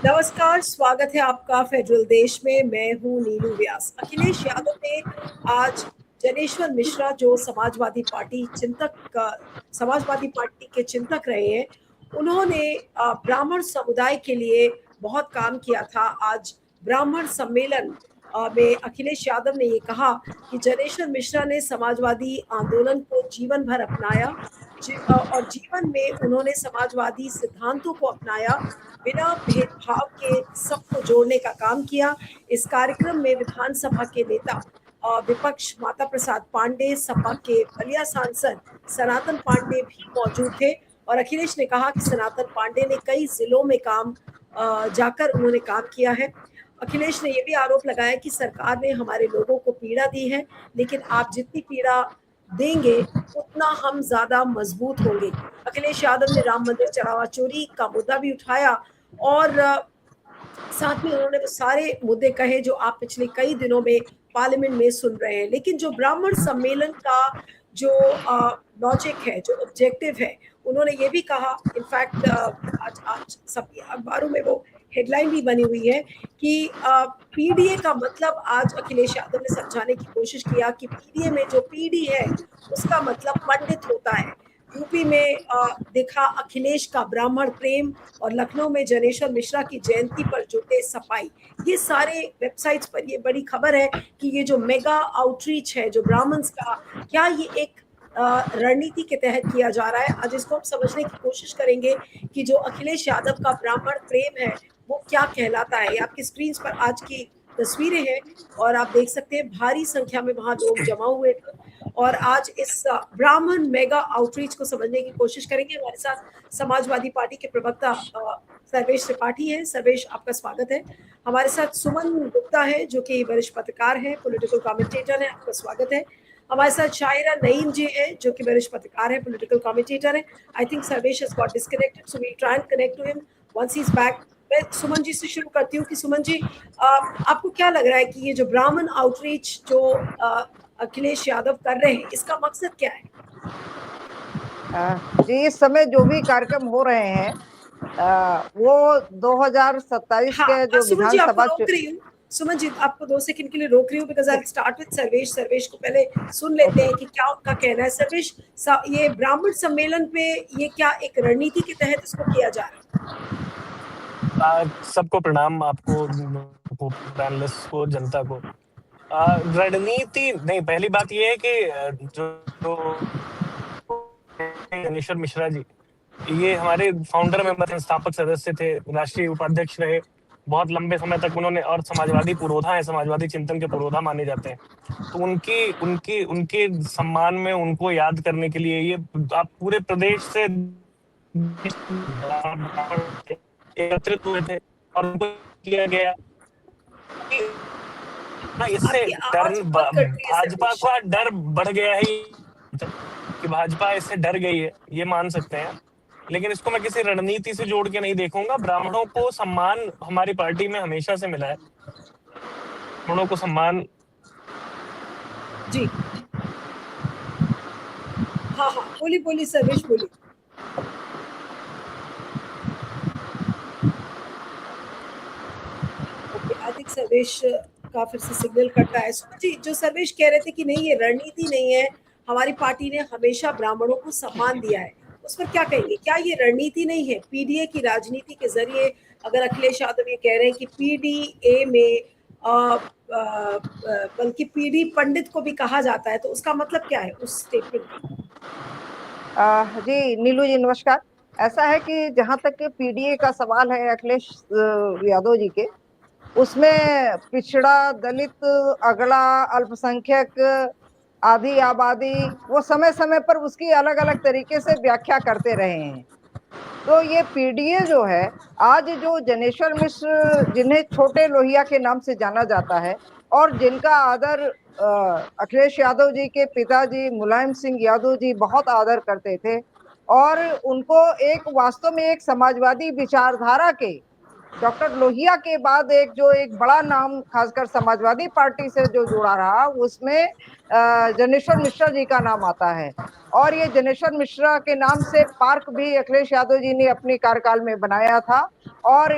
नमस्कार, स्वागत है आपका फेडरल देश में। मैं हूँ नीलू व्यास। अखिलेश यादव ने आज जनेश्वर मिश्रा, जो समाजवादी पार्टी के चिंतक रहे हैं, उन्होंने ब्राह्मण समुदाय के लिए बहुत काम किया था। आज ब्राह्मण सम्मेलन में अखिलेश यादव ने ये कहा कि जनेश्वर मिश्रा ने समाजवादी आंदोलन को जीवन भर अपनाया। और जीवन में उन्होंने समाजवादी सिद्धांतों को अपनाया, बिना भेदभाव के सबको जोड़ने का काम किया। इस कार्यक्रम में विधानसभा के नेता विपक्ष माता प्रसाद पांडे, सपा के बलिया सांसद सनातन पांडे भी मौजूद थे। और अखिलेश ने कहा कि सनातन पांडे ने कई जिलों में जाकर उन्होंने काम किया है। अखिलेश ने यह भी आरोप लगाया कि सरकार ने हमारे लोगों को पीड़ा दी है, लेकिन आप जितनी पीड़ा देंगे उतना हम ज्यादा मजबूत होंगे। अखिलेश यादव ने राम मंदिर चढ़ावा चोरी का मुद्दा भी उठाया और साथ में उन्होंने वो सारे मुद्दे कहे जो आप पिछले कई दिनों में पार्लियामेंट में सुन रहे हैं। लेकिन जो ब्राह्मण सम्मेलन का जो लॉजिक है, जो ऑब्जेक्टिव है, उन्होंने ये भी कहा। इनफैक्ट आज आज सभी अखबारों में वो हेडलाइन भी बनी हुई है कि पीडीए का मतलब आज अखिलेश यादव ने समझाने की कोशिश किया कि पीडीए में जो पीडी है उसका मतलब पंडित होता है। यूपी में देखा अखिलेश का ब्राह्मण प्रेम, और लखनऊ में जनेश्वर मिश्रा की जयंती पर जुटे सफाई। ये सारे वेबसाइट्स पर ये बड़ी खबर है कि ये जो मेगा आउटरीच है जो ब्राह्मण्स का, क्या ये एक रणनीति के तहत किया जा रहा है। आज इसको हम समझने की कोशिश करेंगे कि जो अखिलेश यादव का ब्राह्मण प्रेम है वो क्या कहलाता है। ये आपकी स्क्रीन पर आज की तस्वीरें हैं और आप देख सकते हैं भारी संख्या में वहां लोग जमा हुए थे। और आज इस ब्राह्मण मेगा आउटरीच को समझने की कोशिश करेंगे। हमारे साथ समाजवादी पार्टी के प्रवक्ता सर्वेश त्रिपाठी हैं। सर्वेश, आपका स्वागत है। हमारे साथ सुमन गुप्ता है जो कि वरिष्ठ पत्रकार है, पॉलिटिकल कमेंटेटर है, आपका स्वागत है। हमारे साथ शायरा नईम जी है जो कि वरिष्ठ पत्रकार है, पॉलिटिकल कमेंटेटर है। I think Sarvesh has got disconnected, so we try and connect to him once he is back. मैं सुमन जी से शुरू करती हूँ कि सुमन जी, आपको क्या लग रहा है कि ये जो ब्राह्मण आउटरीच जो अखिलेश यादव कर रहे हैं, इसका मकसद क्या है? जी, इस समय जो भी कार्यक्रम हो रहे हैं वो 2027 हाँ, के जो सुमन जी आपको विधानसभा रोक रही हूँ। सुमन जी आपको 2 सेकंड के लिए रोक रही हूँ, because I start with Sarvesh. Sarvesh को पहले सुन लेते हैं कि क्या उनका कहना है। सर्वेश, ये ब्राह्मण सम्मेलन पे ये क्या एक रणनीति के तहत इसको किया जा रहा है? सबको प्रणाम, आपको, पैनलिस्ट को, जनता को। रणनीति नहीं, पहली बात ये है कि जो जनेश्वर मिश्रा जी, ये हमारे फाउंडर मेंबर, संस्थापक सदस्य थे, राष्ट्रीय उपाध्यक्ष रहे बहुत लंबे समय तक उन्होंने, और समाजवादी पुरोधा है, समाजवादी चिंतन के पुरोधा माने जाते हैं। तो उनकी उनकी उनके सम्मान में उनको याद करने के लिए ये आप पूरे प्रदेश से एकत्रित हुए थे और उनको किया गया। इससे आपकी डर, आवाज बहुत कट रही है भाजपा सर्वेश। का डर बढ़ गया है कि भाजपा इससे डर गई है, ये मान सकते हैं। लेकिन इसको मैं किसी रणनीति से जोड़ के नहीं देखूंगा। ब्राह्मणों को सम्मान हमारी पार्टी में हमेशा से मिला है। ब्राह्मणों को सम्मान। जी हाँ हाँ, बोली बोली सर्वेश, बोली। ओके, आई थिंक सर्वेश का फिर से सिग्नल कट रहा है। सुमन जी, जो सर्वेश कह रहे थे कि नहीं ये रणनीति नहीं है, हमारी पार्टी ने हमेशा ब्राह्मणों को सम्मान दिया है, उस पर क्या कहेंगे? क्या ये रणनीति नहीं है? पीडीए की राजनीति के जरिए अगर अखिलेश यादव ये कह रहे हैं कि पीडीए में बल्कि पीडी पंडित को भी कहा जाता है, तो उसका मतलब क्या है उस स्टेटमेंट का? जी नीलू जी, नमस्कार। ऐसा है कि जहां तक के पीडीए का सवाल है अखिलेश यादव जी के, उसमें पिछड़ा, दलित, अगड़ा, अल्पसंख्यक, आधी आबादी, वो समय समय पर उसकी अलग अलग तरीके से व्याख्या करते रहे हैं। तो ये पीडीए जो है, आज जो जनेश्वर मिश्र, जिन्हें छोटे लोहिया के नाम से जाना जाता है, और जिनका आदर अखिलेश यादव जी के पिताजी मुलायम सिंह यादव जी बहुत आदर करते थे, और उनको एक वास्तव में एक समाजवादी विचारधारा के डॉक्टर लोहिया के बाद एक बड़ा नाम खासकर समाजवादी पार्टी से जो जुड़ा रहा, उसमें जनेश्वर मिश्रा जी का नाम आता है। और ये जनेश्वर मिश्रा के नाम से पार्क भी अखिलेश यादव जी ने अपनी कार्यकाल में बनाया था। और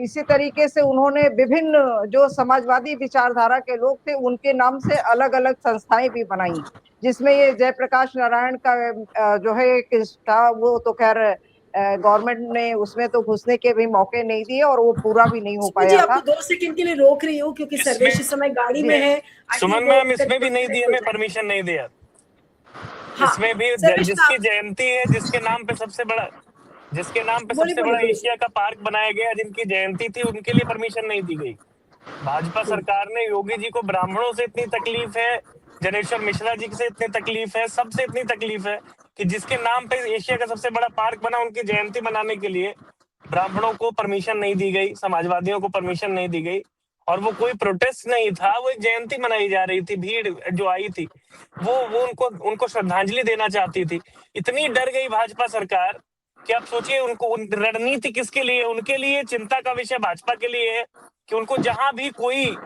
इसी तरीके से उन्होंने विभिन्न जो समाजवादी विचारधारा के लोग थे उनके नाम से अलग अलग संस्थाएं भी बनाई, जिसमें ये जयप्रकाश नारायण का जो है था, वो तो खैर गवर्नमेंट ने उसमें तो घुसने के भी मौके नहीं दिए और वो पूरा भी नहीं हो सुमन जी, पाया आपको था। 2 सेकंड के लिए रोक रही हूँ क्योंकि सर्वेश इस समय गाड़ी में है। सुमन मैम, इसमें भी नहीं दिया, मैं परमिशन नहीं दिया। हाँ, इसमें भी जिसकी जयंती है, जिसके नाम पे सबसे बड़ा एशिया का पार्क बनाया गया, जिनकी जयंती थी, उनके लिए परमिशन नहीं दी गई। भाजपा सरकार ने योगी जी को ब्राह्मणों से इतनी तकलीफ है, जनेश्वर मिश्रा जी से इतनी तकलीफ है, सबसे इतनी तकलीफ है कि जिसके नाम पे एशिया का सबसे बड़ा पार्क बना, उनकी जयंती मनाने के लिए ब्राह्मणों को परमिशन नहीं दी गई, समाजवादियों को परमिशन नहीं दी गई। और वो कोई प्रोटेस्ट नहीं था, वो एक जयंती मनाई जा रही थी। भीड़ जो आई थी वो उनको श्रद्धांजलि देना चाहती थी। इतनी डर गई भाजपा सरकार कि आप सोचिए, उनको रणनीति किसके लिए, उनके लिए चिंता का विषय भाजपा के लिए है कि उनको जहां भी कोई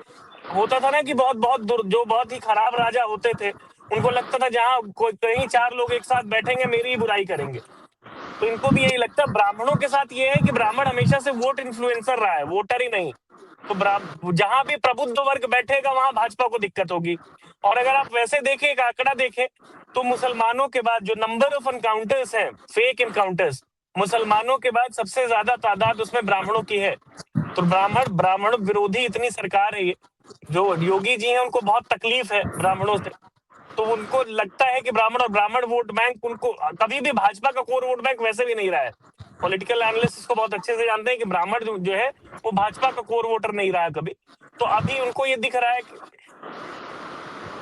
होता था ना कि जो बहुत ही खराब राजा होते थे, उनको लगता था जहां कोई कहीं 4 लोग एक साथ बैठेंगे मेरी ही बुराई करेंगे। तो इनको भी यही लगता है। ब्राह्मणों के साथ ये है कि ब्राह्मण हमेशा से वोट इन्फ्लुएंसर रहा है, वोटर ही नहीं। तो जहां भी प्रबुद्ध वर्ग बैठेगा वहां भाजपा को दिक्कत होगी। और अगर आप वैसे देखें, एक आंकड़ा देखें, तो मुसलमानों के बाद जो नंबर ऑफ एनकाउंटर्स हैं, फेक एनकाउंटर्स, मुसलमानों के बाद सबसे ज्यादा तादाद उसमें ब्राह्मणों की है। तो ब्राह्मण विरोधी इतनी सरकार है ये। जो योगी जी हैं उनको बहुत तकलीफ है ब्राह्मणों से, तो उनको लगता है कि ब्राह्मण वोट बैंक, उनको कभी भी भाजपा का कोर वोट बैंक वैसे भी नहीं रहा है। पॉलिटिकल एनालिस्ट इसको बहुत अच्छे से जानते हैं कि ब्राह्मण जो है वो भाजपा का कोर वोटर नहीं रहा है कभी। तो अभी उनको ये दिख रहा है कि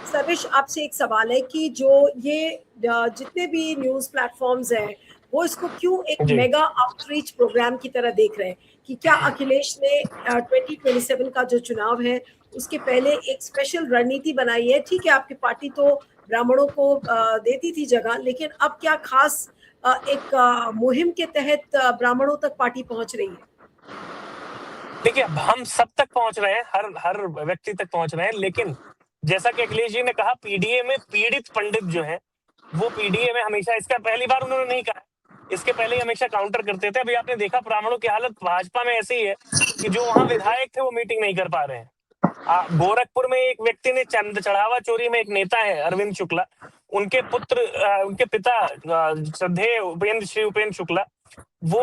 सर्वेश, आपसे एक सवाल है कि जो ये जितने भी न्यूज प्लेटफॉर्म्स हैं वो इसको क्यों एक मेगा आउटरीच प्रोग्राम की तरह देख रहे हैं कि क्या अखिलेश ने 2027 का जो चुनाव है उसके पहले एक स्पेशल रणनीति बनाई है? ठीक है, आपकी पार्टी तो ब्राह्मणों को देती थी जगह, लेकिन अब क्या खास एक मुहिम के तहत ब्राह्मणों तक पार्टी पहुंच रही है? देखिए, हम सब तक पहुंच रहे हैं, हर व्यक्ति तक पहुंच रहे हैं, लेकिन जैसा कि अखिलेश जी ने कहा, पीडीए में पीड़ित पंडित जो है वो पीडीए में हमेशा, इसका पहली बार उन्होंने नहीं कहा, इसके पहले हमेशा काउंटर करते थे। अभी आपने देखा ब्राह्मणों की हालत भाजपा में ऐसी है कि जो वहां विधायक थे वो मीटिंग नहीं कर पा रहे हैं। गोरखपुर में एक व्यक्ति ने चढ़ावा चोरी में, एक नेता है अरविंद शुक्ला, उनके पिता श्रद्धेय उपेंद्र शुक्ला, वो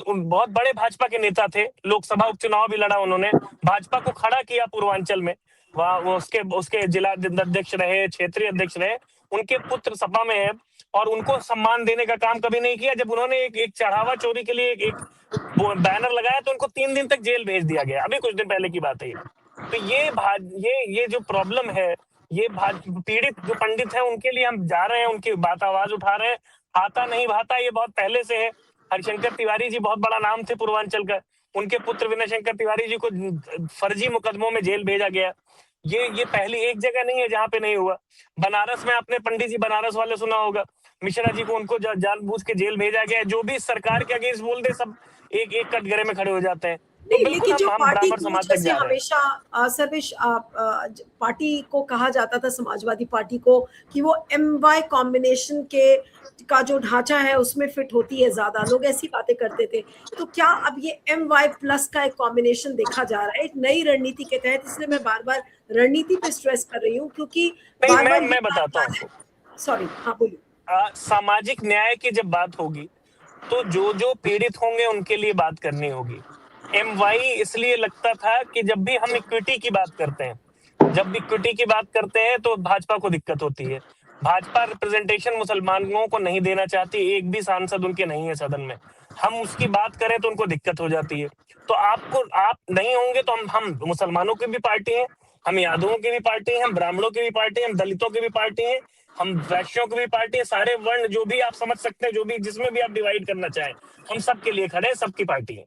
बहुत बड़े भाजपा के नेता थे, लोकसभा उपचुनाव भी लड़ा उन्होंने, भाजपा को खड़ा किया पूर्वांचल में, वहां उसके जिला अध्यक्ष रहे, क्षेत्रीय अध्यक्ष रहे। उनके पुत्र सपा में है और उनको सम्मान देने का काम कभी नहीं किया। जब उन्होंने एक चढ़ावा चोरी के लिए एक बैनर लगाया तो उनको 3 दिन तक जेल भेज दिया गया, अभी कुछ दिन पहले की बात है। तो ये जो प्रॉब्लम है, ये पीड़ित जो पंडित है उनके लिए हम जा रहे हैं, उनकी बात आवाज उठा रहे हैं। आता नहीं भाता ये बहुत पहले से है। हरिशंकर तिवारी जी बहुत बड़ा नाम थे पूर्वांचल का, उनके पुत्र विनय शंकर तिवारी जी को फर्जी मुकदमों में जेल भेजा गया। ये पहली एक जगह नहीं है जहां पे नहीं हुआ। बनारस में आपने पंडित जी बनारस वाले सुना होगा, मिश्रा जी को उनको जानबूझ के जेल भेजा गया। जो भी सरकार के अगेंस्ट बोल दे सब एक एक कटघरे में खड़े हो जाते हैं। नहीं, लेकिन जो पार्टी ब्राह्मण समाज तक जा रहे हैं। हमेशा सर्वेश, पार्टी को कहा जाता था, समाजवादी पार्टी को, कि वो MY कॉम्बिनेशन का जो ढांचा है उसमें फिट होती है ज्यादा, लोग ऐसी बातें करते थे। तो क्या अब ये MY+ का एक कॉम्बिनेशन देखा जा रहा है एक नई रणनीति के तहत? इसलिए मैं बार बार रणनीति पे स्ट्रेस कर रही हूँ क्योंकि मैं बताता हूँ। सॉरी, हाँ बोलिए। सामाजिक न्याय की जब बात होगी तो जो पीड़ित होंगे उनके लिए बात करनी होगी। MY इसलिए लगता था कि जब भी हम इक्विटी की बात करते हैं, तो भाजपा को दिक्कत होती है। भाजपा रिप्रेजेंटेशन मुसलमानों को नहीं देना चाहती, एक भी सांसद उनके नहीं है सदन में। हम उसकी बात करें तो उनको दिक्कत हो जाती है। तो आप नहीं होंगे तो हम मुसलमानों की भी पार्टी है, हम यादवों की भी पार्टी है, हम ब्राह्मणों की भी पार्टी है, हम दलितों की भी पार्टी है, हम वैश्यों की भी पार्टी है। सारे वर्ण जो भी आप समझ सकते हैं, जो भी जिसमें भी आप डिवाइड करना चाहें, हम सबके लिए खड़े हैं, सबकी पार्टी है।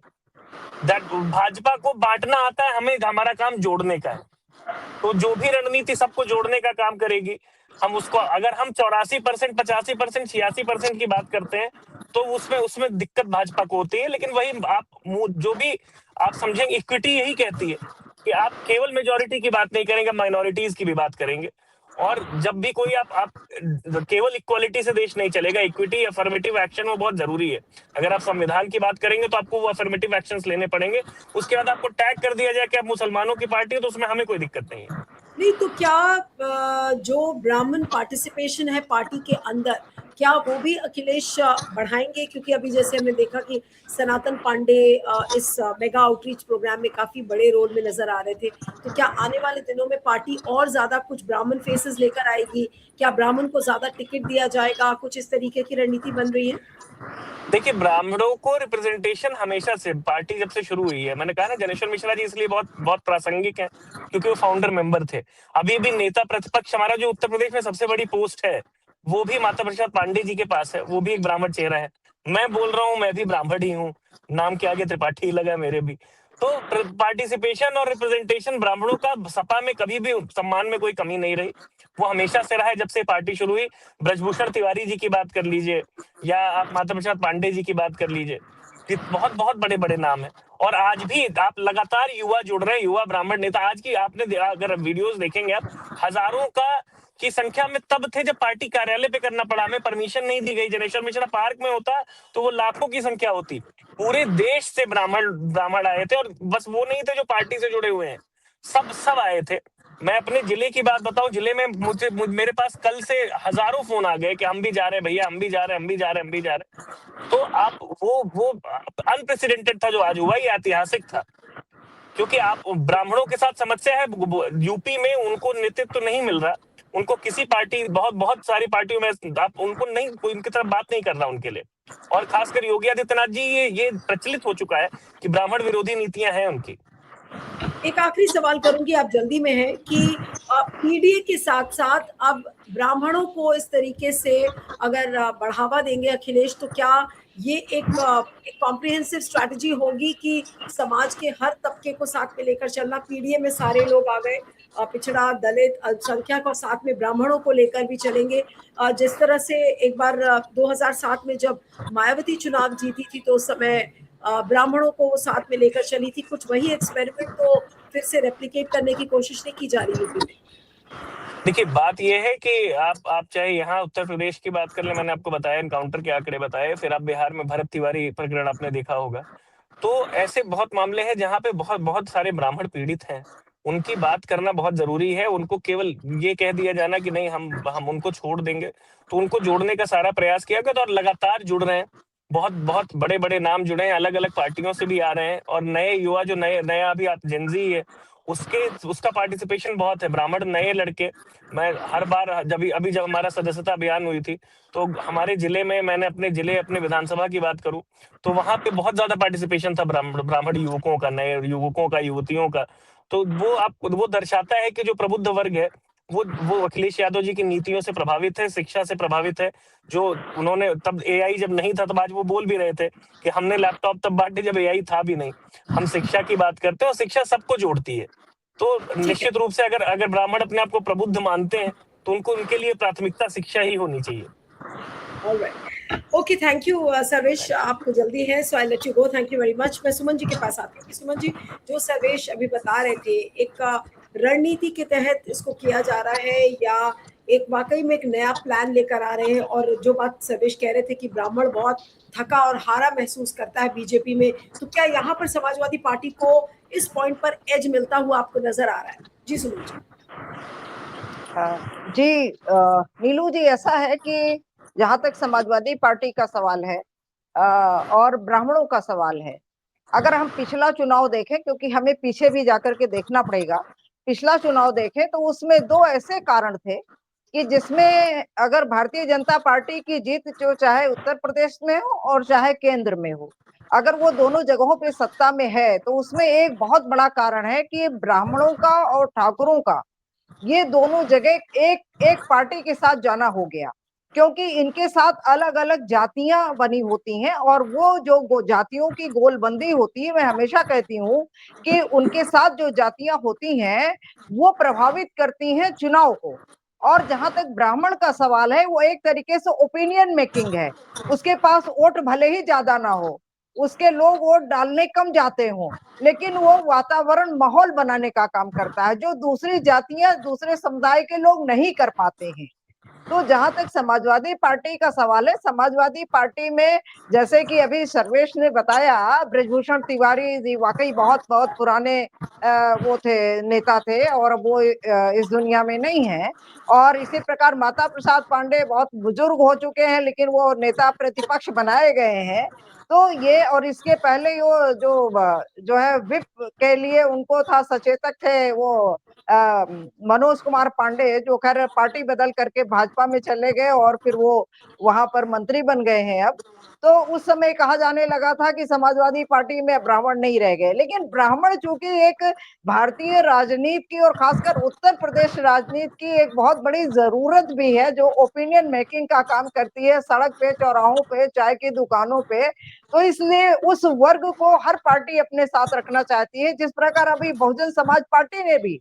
भाजपा को बांटना आता है, हमें हमारा काम जोड़ने का है। तो जो भी रणनीति सबको जोड़ने का काम करेगी, हम उसको, अगर हम 84%, 85%, 86% की बात करते हैं तो उसमें उसमें दिक्कत भाजपा को होती है। लेकिन वही आप जो भी आप समझेंगे, इक्विटी यही कहती है कि आप केवल मेजोरिटी की बात नहीं करेंगे, माइनॉरिटीज की भी बात करेंगे। और जब भी कोई आप केवल इक्वालिटी से देश नहीं चलेगा, इक्विटी अफर्मेटिव एक्शन वो बहुत जरूरी है। अगर आप संविधान की बात करेंगे तो आपको वो अफर्मेटिव एक्शंस लेने पड़ेंगे। उसके बाद आपको टैग कर दिया जाए कि आप मुसलमानों की पार्टी हो, तो उसमें हमें कोई दिक्कत नहीं है। नहीं तो क्या जो ब्राह्मण पार्टिसिपेशन है पार्टी के अंदर, क्या वो भी अखिलेश बढ़ाएंगे? क्योंकि अभी जैसे हमने देखा कि सनातन पांडे इस मेगा आउटरीच प्रोग्राम में काफी बड़े रोल में नजर आ रहे थे। तो क्या आने वाले दिनों में पार्टी और ज्यादा कुछ ब्राह्मण फेसेस लेकर आएगी? क्या ब्राह्मण को ज्यादा टिकट दिया जाएगा? कुछ इस तरीके की रणनीति बन रही है? देखिए, ब्राह्मणों को रिप्रेजेंटेशन हमेशा से, पार्टी जब से शुरू हुई है, मैंने कहा ना जनेश्वर मिश्रा जी इसलिए बहुत बहुत प्रासंगिक है क्योंकि वो फाउंडर मेंबर थे। अभी भी नेता प्रतिपक्ष हमारा जो उत्तर प्रदेश में सबसे बड़ी पोस्ट है वो भी माता प्रसाद पांडे जी के पास है, वो भी एक ब्राह्मण चेहरा है। मैं बोल रहा हूँ, मैं भी ब्राह्मण ही हूँ, नाम के आगे त्रिपाठी लगा है मेरे भी। तो पार्टिसिपेशन और रिप्रेजेंटेशन ब्राह्मणों का सपा में कभी भी सम्मान में कोई कमी नहीं रही, वो हमेशा से रहा है जब से पार्टी शुरू हुई। ब्रजभूषण तिवारी जी की बात कर लीजिए या आप माता प्रसाद पांडे जी की बात कर लीजिए, बहुत बहुत बड़े बड़े नाम है। और आज भी आप लगातार युवा जुड़ रहे हैं, युवा ब्राह्मण नेता। आज की आपने अगर वीडियोस देखेंगे आप, हजारों की संख्या में तब थे जब पार्टी कार्यालय पे करना पड़ा, हमें परमिशन नहीं दी गई। जनेश्वर मिश्रा पार्क में होता तो वो लाखों की संख्या होती। पूरे देश से ब्राह्मण ब्राह्मण आए थे, और बस वो नहीं थे जो पार्टी से जुड़े हुए हैं, सब आए थे। मैं अपने जिले की बात बताऊं, जिले में मेरे पास कल से हजारों फोन आ गए कि हम भी जा रहे हैं भैया, हम भी जा रहे हैं, हम भी जा रहे हैं, हम भी जा रहे हैं। तो आप वो अनप्रेसिडेंटेड था जो आज हुआ, ये ऐतिहासिक था। क्योंकि आप ब्राह्मणों के साथ समस्या है, यूपी में उनको नेतृत्व नहीं मिल रहा, उनको किसी पार्टी, बहुत सारी पार्टियों में आप उनको नहीं, कोई उनकी तरफ बात नहीं कर रहा उनके लिए। और खासकर योगी आदित्यनाथ जी, ये प्रचलित हो चुका है कि ब्राह्मण विरोधी नीतियां हैं उनकी। एक आखिरी सवाल करूंगी, आप जल्दी में है कि पीडीए के साथ साथ अब ब्राह्मणों को इस तरीके से अगर बढ़ावा देंगे अखिलेश, तो क्या ये एक कॉम्प्रिहेंसिव स्ट्रैटेजी होगी कि समाज के हर तबके को साथ में लेकर चलना? पीडीए में सारे लोग आ गए, पिछड़ा, दलित, अल्पसंख्यक, और साथ में ब्राह्मणों को लेकर भी चलेंगे। जिस तरह से एक बार 2007 में जब मायावती चुनाव जीती थी तो उस समय ब्राह्मणों को वो साथ में लेकर चली थी। कुछ वही एक्सपेरिमेंट तो फिर से रेप्लिकेट करने की कोशिश नहीं की जा रही यूपी में? देखिए, बात यह है कि आप चाहे यहाँ उत्तर प्रदेश की बात कर ले, मैंने आपको बताया एनकाउंटर के आंकड़े बताए, फिर आप बिहार में भरत तिवारी प्रकरण आपने देखा होगा। तो ऐसे बहुत मामले हैं जहाँ पे बहुत बहुत सारे ब्राह्मण पीड़ित हैं, उनकी बात करना बहुत जरूरी है। उनको केवल ये कह दिया जाना कि नहीं हम उनको छोड़ देंगे, तो उनको जोड़ने का सारा प्रयास किया गया। और लगातार जुड़ रहे हैं, बहुत बहुत बड़े बड़े नाम जुड़े हैं, अलग अलग पार्टियों से भी आ रहे हैं। और नए युवा जो नया अभी जेनजी है, उसका पार्टिसिपेशन बहुत है। ब्राह्मण नए लड़के, मैं हर बार जब हमारा सदस्यता अभियान हुई थी, तो हमारे जिले में, मैंने अपने विधानसभा की बात करूं तो वहां पे बहुत ज्यादा पार्टिसिपेशन था ब्राह्मण युवकों का, नए युवकों का, युवतियों का। तो वो दर्शाता है कि जो प्रबुद्ध वर्ग है वो अखिलेश यादव जी की नीतियों से प्रभावित है, शिक्षा से प्रभावित है। जो उन्होंने, तब एआई जब नहीं था, तब आज वो बोल भी रहे थे कि हमने लैपटॉप तब बांटे जब एआई था भी नहीं। हम शिक्षा की बात करते हैं, और शिक्षा सबको जोड़ती है। तो निश्चित रूप से अगर ब्राह्मण अपने आप को प्रबुद्ध मानते हैं तो उनके लिए प्राथमिकता शिक्षा ही होनी चाहिए। ओके, थैंक यू सर्वेश, आपको जल्दी है, so I let you go. Thank you very much. मैं सुमन जी के पास आती हूँ। सुमन जी, जो सर्वेश अभी बता रहे थे, एक रणनीति के तहत इसको किया जा रहा है या एक वाकई में एक नया प्लान लेकर आ रहे हैं? और जो बात सर्वेश कह रहे थे कि ब्राह्मण बहुत थका और हारा महसूस करता है बीजेपी में, तो क्या यहाँ पर समाजवादी पार्टी को इस पॉइंट पर एज मिलता हुआ आपको नजर आ रहा है? जी सुमन जी। जी नीलू जी, ऐसा है कि जहां तक समाजवादी पार्टी का सवाल है और ब्राह्मणों का सवाल है, अगर हम पिछला चुनाव देखें, क्योंकि हमें पीछे भी जाकर के देखना पड़ेगा, पिछला चुनाव देखें तो उसमें दो ऐसे कारण थे कि जिसमें अगर भारतीय जनता पार्टी की जीत जो चाहे उत्तर प्रदेश में हो और चाहे केंद्र में हो, अगर वो दोनों जगहों पे सत्ता में है, तो उसमें एक बहुत बड़ा कारण है कि ब्राह्मणों का और ठाकुरों का ये दोनों जगह एक पार्टी के साथ जाना हो गया, क्योंकि इनके साथ अलग अलग जातियां बनी होती हैं, और वो जो जातियों की गोलबंदी होती है, मैं हमेशा कहती हूँ कि उनके साथ जो जातियां होती हैं वो प्रभावित करती हैं चुनाव को। और जहां तक ब्राह्मण का सवाल है, वो एक तरीके से ओपिनियन मेकिंग है। उसके पास वोट भले ही ज्यादा ना हो, उसके लोग वोट डालने कम जाते हों, लेकिन वो वातावरण, माहौल बनाने का काम करता है, जो दूसरी जातियां, दूसरे समुदाय के लोग नहीं कर पाते हैं। तो जहां तक समाजवादी पार्टी का सवाल है, समाजवादी पार्टी में जैसे कि अभी सर्वेश ने बताया, ब्रजभूषण तिवारी जी वाकई बहुत बहुत पुराने वो थे, नेता थे, और वो इस दुनिया में नहीं है। और इसी प्रकार माता प्रसाद पांडे बहुत बुजुर्ग हो चुके हैं, लेकिन वो नेता प्रतिपक्ष बनाए गए हैं। तो ये, और इसके पहले वो जो है विप के लिए उनको था, सचेतक थे वो मनोज कुमार पांडे, जो खैर पार्टी बदल करके भाजपा में चले गए और फिर वो वहां पर मंत्री बन गए हैं अब। तो उस समय कहा जाने लगा था कि समाजवादी पार्टी में ब्राह्मण नहीं रह गए, लेकिन ब्राह्मण चूंकि एक भारतीय राजनीति की और खासकर उत्तर प्रदेश राजनीति की एक बहुत बड़ी जरूरत भी है, जो ओपिनियन मेकिंग का काम करती है सड़क पे, चौराहों पे, चाय की दुकानों पे। तो इसलिए उस वर्ग को हर पार्टी अपने साथ रखना चाहती है। जिस प्रकार अभी बहुजन समाज पार्टी ने भी,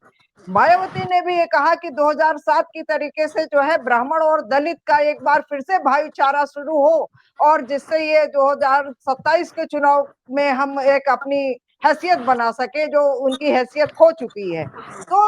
मायावती ने भी ये कहा कि 2007 की तरीके से जो है ब्राह्मण और दलित का एक बार फिर से भाईचारा शुरू हो, और जिससे ये 2027 के चुनाव में हम एक अपनी हैसियत बना सके, जो उनकी हैसियत खो चुकी है। तो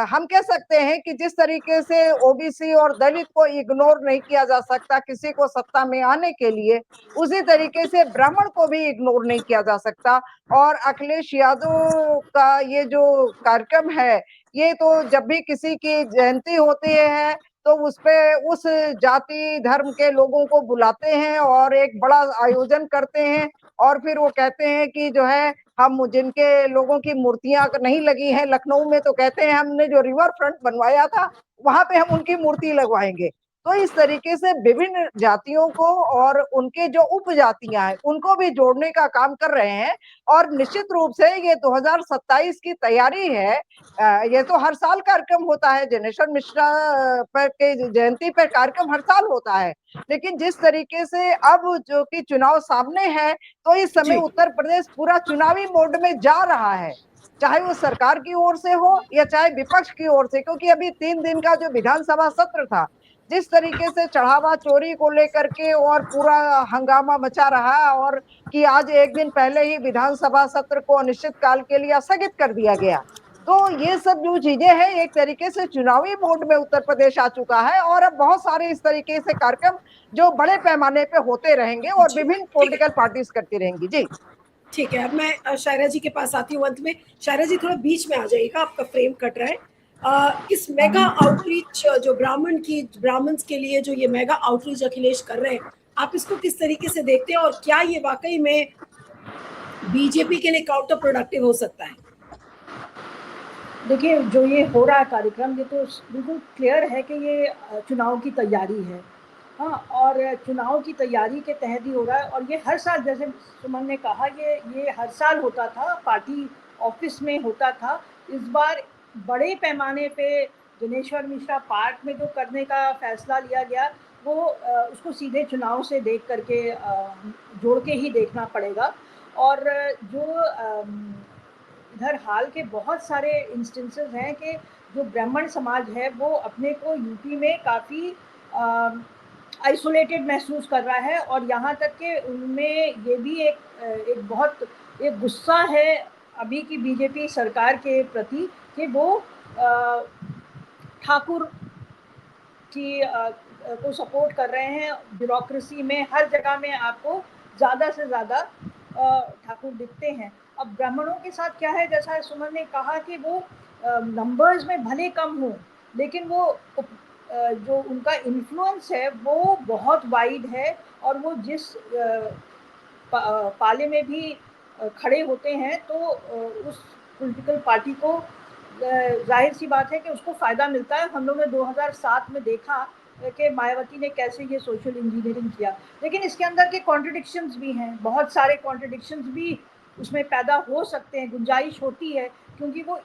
हम कह सकते हैं कि जिस तरीके से ओबीसी और दलित को इग्नोर नहीं किया जा सकता किसी को सत्ता में आने के लिए, उसी तरीके से ब्राह्मण को भी इग्नोर नहीं किया जा सकता। और अखिलेश यादव का ये जो कार्यक्रम है, ये तो जब भी किसी की जयंती होती है तो उस पे उस जाति धर्म के लोगों को बुलाते हैं और एक बड़ा आयोजन करते हैं, और फिर वो कहते हैं कि जो है हम जिनके लोगों की मूर्तियां नहीं लगी हैं लखनऊ में, तो कहते हैं हमने जो रिवर फ्रंट बनवाया था वहां पे हम उनकी मूर्ति लगवाएंगे। तो इस तरीके से विभिन्न जातियों को और उनके जो उपजातियां हैं उनको भी जोड़ने का काम कर रहे हैं। और निश्चित रूप से ये 2027 की तैयारी है। ये तो हर साल कार्यक्रम होता है, जनेश्वर मिश्रा पर के जयंती पर कार्यक्रम हर साल होता है, लेकिन जिस तरीके से अब जो कि चुनाव सामने है, तो इस समय उत्तर प्रदेश पूरा चुनावी मोड में जा रहा है, चाहे वो सरकार की ओर से हो या चाहे विपक्ष की ओर से। क्योंकि अभी 3 दिन का जो विधानसभा सत्र था, जिस तरीके से चढ़ावा चोरी को लेकर के और पूरा हंगामा मचा रहा, और कि आज एक दिन पहले ही विधानसभा सत्र को अनिश्चितकाल के लिए स्थगित कर दिया गया। तो ये सब जो चीजें हैं, एक तरीके से चुनावी मोड में उत्तर प्रदेश आ चुका है, और अब बहुत सारे इस तरीके से कार्यक्रम जो बड़े पैमाने पे होते रहेंगे और विभिन्न पॉलिटिकल पार्टीज करती रहेंगी। जी ठीक है, अब मैं शायरा जी के पास आती हूँ अंत में। शायरा जी थोड़ा बीच में आ जाइएगा, आपका फ्रेम कट रहा है। इस मेगा आउटरीच जो ब्राह्मण्स के लिए जो ये मेगा आउटरीच अखिलेश कर रहे हैं, आप इसको किस तरीके से देखते हैं, और क्या ये वाकई में बीजेपी के लिए काउंटर प्रोडक्टिव हो सकता है? देखिए, जो ये हो रहा है कार्यक्रम, ये तो बिल्कुल क्लियर है कि ये चुनाव की तैयारी है। हाँ, और चुनाव की तैयारी के तहत ही हो रहा है, और ये हर साल, जैसे सुमन ने कहा, ये हर साल होता था, पार्टी ऑफिस में होता था। इस बार बड़े पैमाने पे जनेश्वर मिश्रा पार्क में जो करने का फैसला लिया गया, वो उसको सीधे चुनाव से देख करके जोड़ के ही देखना पड़ेगा। और जो इधर हाल के बहुत सारे इंस्टेंसेस हैं कि जो ब्राह्मण समाज है वो अपने को यूपी में काफ़ी आइसोलेटेड महसूस कर रहा है, और यहाँ तक कि उनमें ये भी एक गुस्सा है अभी की बीजेपी सरकार के प्रति कि वो ठाकुर की को सपोर्ट कर रहे हैं। ब्यूरोक्रेसी में हर जगह में आपको ज़्यादा से ज़्यादा ठाकुर दिखते हैं। अब ब्राह्मणों के साथ क्या है, जैसा सुमन ने कहा कि वो नंबर्स में भले कम हो, लेकिन वो जो उनका इन्फ्लुएंस है वो बहुत वाइड है, और वो जिस पाले में भी खड़े होते हैं तो उस पॉलिटिकल पार्टी को जाहिर सी बात है कि उसको फ़ायदा मिलता है। हम लोग ने 2007 में देखा कि मायावती ने कैसे ये सोशल इंजीनियरिंग किया, लेकिन इसके अंदर के कॉन्ट्रडिक्शंस भी हैं, बहुत सारे कॉन्ट्रडिक्शंस भी उसमें पैदा हो सकते हैं, गुंजाइश होती है, क्योंकि वो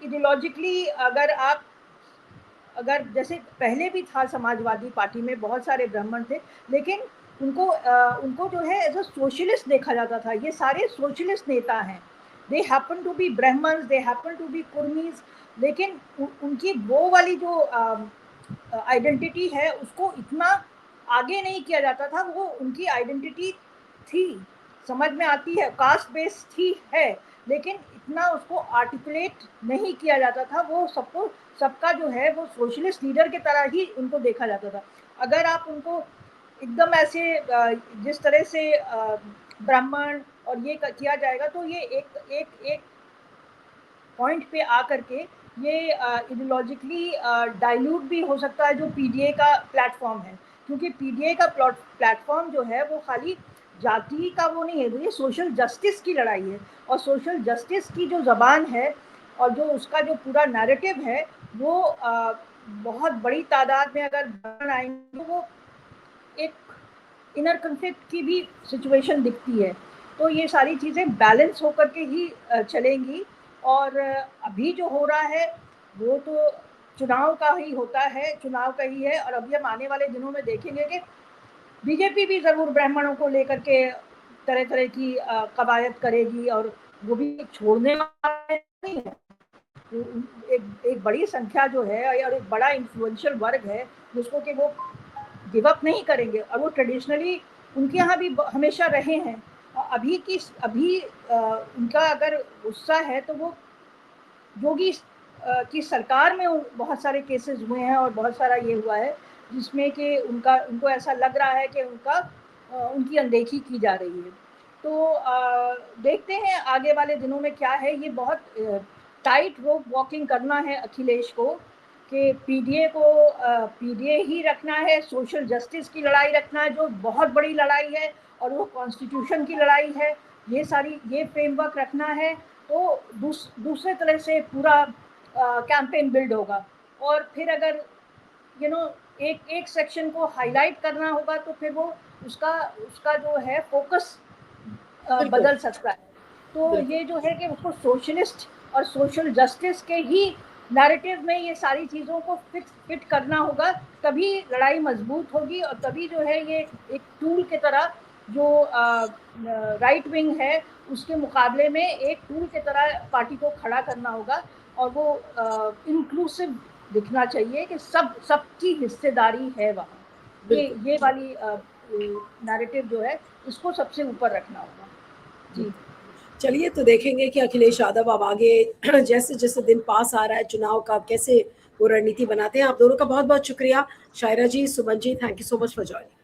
इडियोलॉजिकली अगर जैसे पहले भी था, समाजवादी पार्टी में बहुत सारे ब्राह्मण थे, लेकिन उनको जो है एज अ सोशलिस्ट देखा जाता था। ये सारे सोशलिस्ट नेता हैं, they happen to be Brahmins, they happen to be Kurmis, लेकिन उनकी वो वाली जो आइडेंटिटी है उसको इतना आगे नहीं किया जाता था। वो उनकी आइडेंटिटी थी, समझ में आती है, कास्ट बेस थी है, लेकिन इतना उसको आर्टिकुलेट नहीं किया जाता था। वो सबको, सबका जो है वो सोशलिस्ट लीडर की तरह ही उनको देखा जाता था। अगर आप उनको एकदम ऐसे जिस तरह से ब्राह्मण और ये किया जाएगा तो ये एक पॉइंट पे आकर के ये इडियोलॉजिकली डाइल्यूट भी हो सकता है जो पीडीए का प्लेटफॉर्म है, क्योंकि पीडीए का प्लेटफॉर्म जो है वो खाली जाति का वो नहीं है, ये सोशल जस्टिस की लड़ाई है। और सोशल जस्टिस की जो ज़बान है और जो उसका जो पूरा नैरेटिव है वो बहुत बड़ी तादाद में अगर बन आएंगे तो वो एक इनर कन्फ्लिक्ट की भी सिचुएशन दिखती है। तो ये सारी चीज़ें बैलेंस होकर के ही चलेंगी। और अभी जो हो रहा है वो तो चुनाव का ही होता है, चुनाव का ही है। और अभी हम आने वाले दिनों में देखेंगे कि बीजेपी भी ज़रूर ब्राह्मणों को लेकर के तरह तरह की कवायद करेगी, और वो भी छोड़ने वाले नहीं है। एक बड़ी संख्या जो है और एक बड़ा इन्फ्लुएंशियल वर्ग है जिसको कि वो गिव अप नहीं करेंगे, और वो ट्रेडिशनली उनके यहाँ भी हमेशा रहे हैं। अभी उनका अगर गुस्सा है तो वो योगी की सरकार में बहुत सारे केसेस हुए हैं और बहुत सारा ये हुआ है जिसमें कि उनको ऐसा लग रहा है कि उनकी अनदेखी की जा रही है। तो देखते हैं आगे वाले दिनों में क्या है। ये बहुत टाइट रोप वॉकिंग करना है अखिलेश को, कि पीडीए ही रखना है, सोशल जस्टिस की लड़ाई रखना है जो बहुत बड़ी लड़ाई है, और वो कॉन्स्टिट्यूशन की लड़ाई है। ये फ्रेमवर्क रखना है तो दूसरे तरह से पूरा कैंपेन बिल्ड होगा। और फिर अगर एक सेक्शन को हाईलाइट करना होगा तो फिर वो उसका जो है फोकस बदल सकता है। तो ये जो है कि उसको सोशलिस्ट और सोशल जस्टिस के ही नैरेटिव में ये सारी चीज़ों को फिट करना होगा, तभी लड़ाई मजबूत होगी। और तभी जो है ये एक टूल की तरह जो राइट विंग है उसके मुकाबले में एक टूल की तरह पार्टी को खड़ा करना होगा। और वो इंक्लूसिव दिखना चाहिए कि सबकी हिस्सेदारी है वहाँ। ये वाली नैरेटिव जो है इसको सबसे ऊपर रखना होगा। जी चलिए, तो देखेंगे कि अखिलेश यादव अब आगे जैसे जैसे दिन पास आ रहा है चुनाव का, कैसे वो रणनीति बनाते हैं। आप दोनों का बहुत बहुत शुक्रिया, Shayara ji, Suman ji, thank you so much for joining.